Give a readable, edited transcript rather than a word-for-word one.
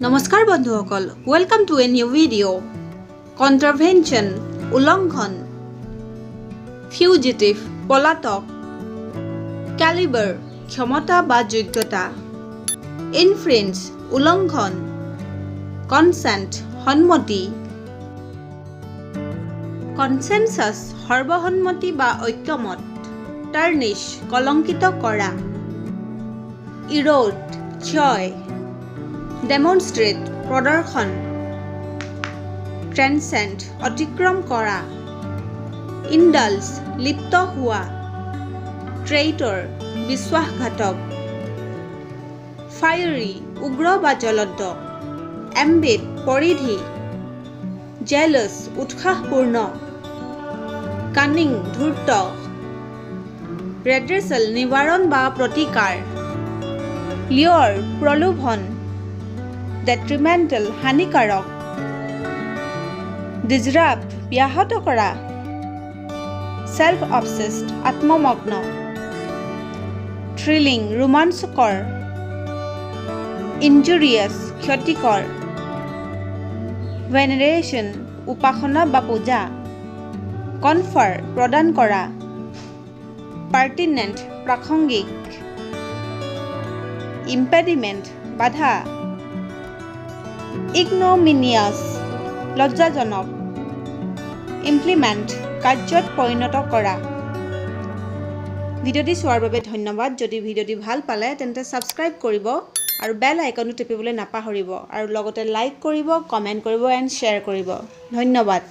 নমস্কাৰ বন্ধুসকল, welcome to a new video'. Contravention উলংঘন, ফিউজিটিভ পলাতক, ক্যালিবাৰ ক্ষমতা বা যোগ্যতা, ইনফ্লুয়েন্স উলংঘন, কনসেন্ট সন্মতি, কনসেনসাছ সৰ্বসন্মতি বা ঐক্যমত, টাৰ্নিছ কলংকিত কৰা, ইৰোড ক্ষয়, ডেমনষ্ট্ৰেট প্ৰদৰ্শন, ট্ৰেন্সেন্ড অতিক্ৰম কৰা, ইণ্ডালছ লিপ্ত হোৱা, ট্ৰেইটৰ বিশ্বাসঘাতক, ফায়াৰী উগ্ৰ বা জ্বলন্ত, এম্বিট পৰিধি, জেলাছ উৎসাহপূৰ্ণ, কানিং ধূৰ্ত, ৰেড্ৰেছেল নিবাৰণ বা প্ৰতিকাৰ, লিয়ৰ প্ৰলোভন, ডেট্ৰিমেণ্টেল হানিকাৰক, ডিজৰাপ্ট ব্যাহত কৰা, সেলফ অবসেছড আত্মমগ্ন, থ্ৰিলিং ৰোমাঞ্চকৰ, ইনজুৰিয়াছ ক্ষতিকৰ, ভেনেৰেশ্যন উপাসনা বা পূজা, কনফাৰ প্ৰদান কৰা, পাৰ্টিনেণ্ট প্ৰাসংগিক, ইম্পেডিমেণ্ট বাধা, ইগনোমিনিয়াছ লজ্জাজনক, ইমপ্লিমেণ্ট কাৰ্যত পৰিণত কৰা। ভিডিঅ'টি চোৱাৰ বাবে ধন্যবাদ। যদি ভিডিঅ'টি ভাল পালে তেন্তে ছাবস্ক্ৰাইব কৰিব আৰু বেল আইকনটো টিপিবলৈ নাপাহৰিব আৰু লগতে লাইক কৰিব, কমেণ্ট কৰিব এণ্ড শ্বেয়াৰ কৰিব। ধন্যবাদ।